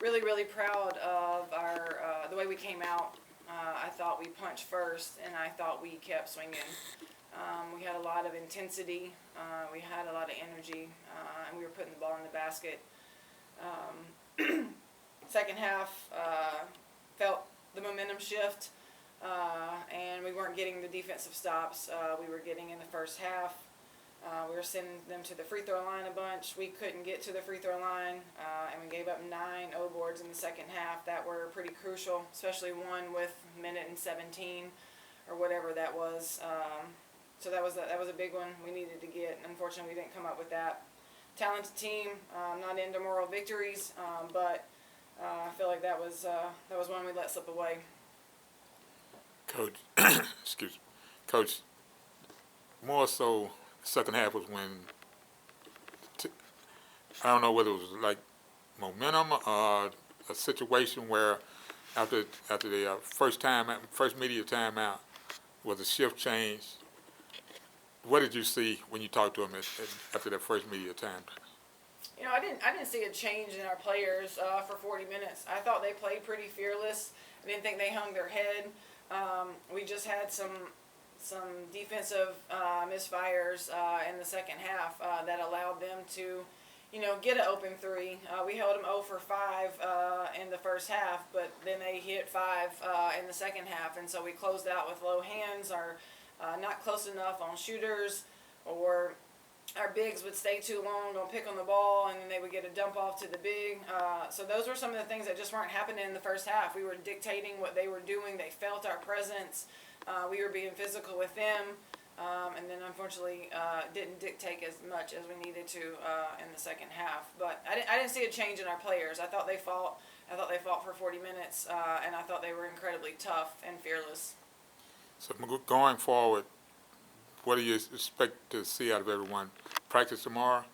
really proud of our the way we came out. I thought we punched first, and I thought we kept swinging. We had a lot of intensity. We had a lot of energy, and we were putting the ball in the basket. Second half, felt the momentum shift, and we weren't getting the defensive stops we were getting in the first half. We were sending them to the free throw line a bunch. We couldn't get to the free throw line, and we gave up 9 O boards in the second half that were pretty crucial, especially one with minute and 17 or whatever that was. So that was a big one we needed to get. Unfortunately, we didn't come up with that. Talented team, not into moral victories, but I feel like that was one we let slip away. Coach, excuse me, Coach. More so, the second half was when I don't know whether it was like momentum or a situation where after the first media timeout, was a shift change. What did you see when you talked to them after that first media time? You know, I didn't see a change in our players for 40 minutes. I thought they played pretty fearless. I didn't think they hung their head. We just had some defensive misfires in the second half that allowed them to, get an open three. We held them 0 for 5 in the first half, but then they hit 5 in the second half, and so we closed out with low hands or not close enough on shooters, or our bigs would stay too long, don't pick on the ball, and then they would get a dump off to the big. So those were some of the things that just weren't happening in the first half. We were dictating what they were doing. They felt our presence. We were being physical with them, and then unfortunately didn't dictate as much as we needed to in the second half. But I didn't see a change in our players. I thought they fought. For 40 minutes, and I thought they were incredibly tough and fearless. So going forward, what do you expect to see out of everyone? Practice tomorrow.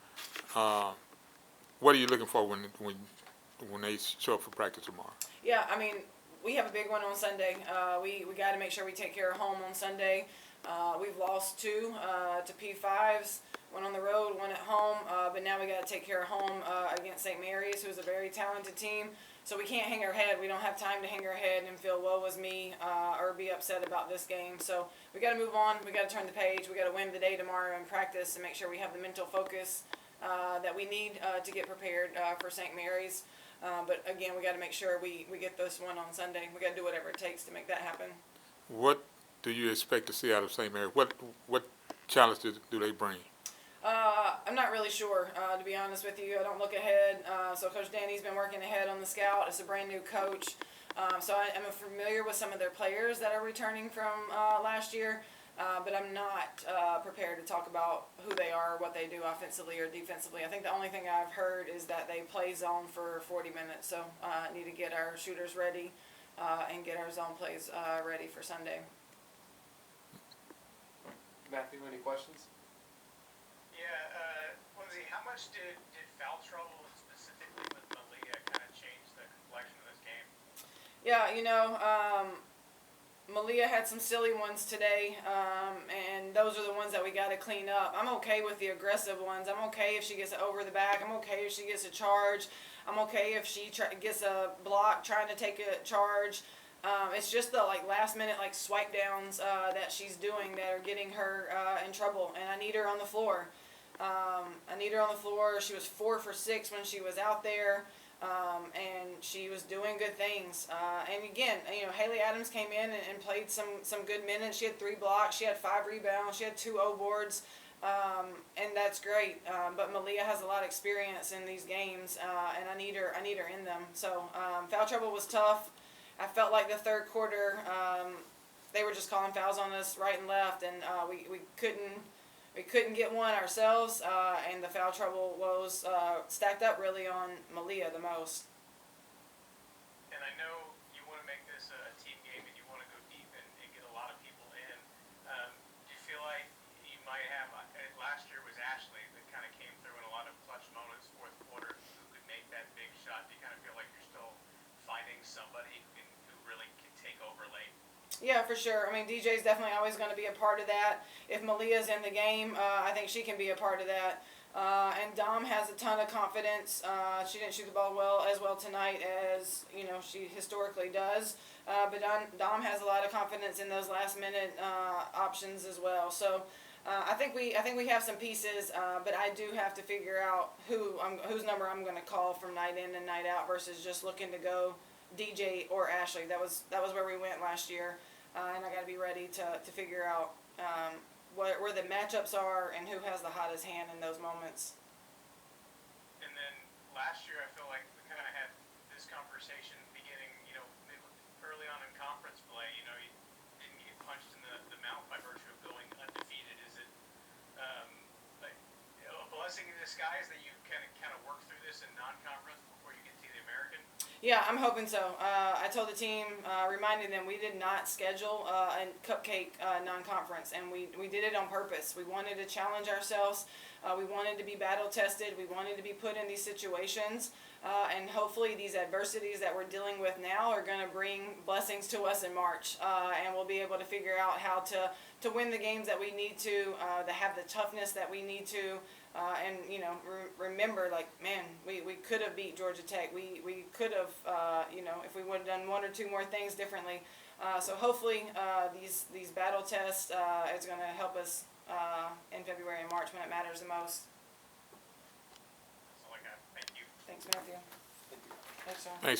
What are you looking for when they show up for practice tomorrow? Yeah, I mean, we have a big one on Sunday. We got to make sure we take care of home on Sunday. We've lost 2 to P5s, one on the road, one at home, but now we got to take care of home against St. Mary's, who's a very talented team. So we can't hang our head. We don't have time to hang our head and feel woe is me or be upset about this game. So we got to move on. We got to turn the page. We got to win the day tomorrow in practice and make sure we have the mental focus that we need to get prepared for St. Mary's. But again, we got to make sure we get this one on Sunday. We got to do whatever it takes to make that happen. What do you expect to see out of St. Mary's? What challenges do they bring? I'm not really sure, to be honest with you. I don't look ahead. So Coach Danny's been working ahead on the scout. It's a brand new coach. So I'm familiar with some of their players that are returning from last year, but I'm not prepared to talk about who they are, what they do offensively or defensively. I think the only thing I've heard is that they play zone for 40 minutes. So I need to get our shooters ready and get our zone plays ready for Sunday. Matthew, any questions? Yeah, Lindsay, how much did foul trouble specifically with Malia kind of change the complexion of this game? Yeah, Malia had some silly ones today, and those are the ones that we got to clean up. I'm okay with the aggressive ones. I'm okay if she gets over the back. I'm okay if she gets a charge. I'm okay if she gets a block trying to take a charge. It's just the last minute swipe downs that she's doing that are getting her in trouble, and I need her on the floor. She was 4 for 6 when she was out there, and she was doing good things. And again, Haley Adams came in and played some good minutes. She had 3 blocks, she had 5 rebounds, she had 2 O boards, and that's great. But Malia has a lot of experience in these games, and I need her in them. So foul trouble was tough. I felt like the third quarter, they were just calling fouls on us right and left, and we couldn't get one ourselves, and the foul trouble was stacked up really on Malia the most. And I know you want to make this a team game and you want to go deep and get a lot of people in. Do you feel like you might have, last year was Ashley that kind of came through in a lot of clutch moments, fourth quarter, who could make that big shot? Do you kind of feel like you're still finding somebody who really can take over late? Yeah, for sure. I mean, DJ's definitely always going to be a part of that. If Malia's in the game, I think she can be a part of that. And Dom has a ton of confidence. She didn't shoot the ball as well tonight as, you know, she historically does. But Dom has a lot of confidence in those last minute options as well. So I think we have some pieces, but I do have to figure out whose number I'm going to call from night in and night out versus just looking to go DJ or Ashley. That was where we went last year, and I got to be ready to figure out where the matchups are and who has the hottest hand in those moments. And then last year, I feel like we kind of had this conversation beginning, you know, early on in conference play. You know, you didn't get punched in the mouth by virtue of going undefeated. Is it like, you know, a blessing in disguise that you kind of work through this in non-conference before you get to the American? Yeah, I'm hoping so. I told the team, reminding them we did not schedule a cupcake non-conference, and we did it on purpose. We wanted to challenge ourselves. We wanted to be battle tested. We wanted to be put in these situations, and hopefully these adversities that we're dealing with now are going to bring blessings to us in March, and we'll be able to figure out how to win the games that we need to have the toughness that we need to. And, you know, remember, like, man, we could have beat Georgia Tech. We could have, you know, if we would have done one or two more things differently. So hopefully these battle tests is going to help us in February and March when it matters the most. That's all I got. Thank you. Thanks, Matthew. Thanks, Sean. Thanks,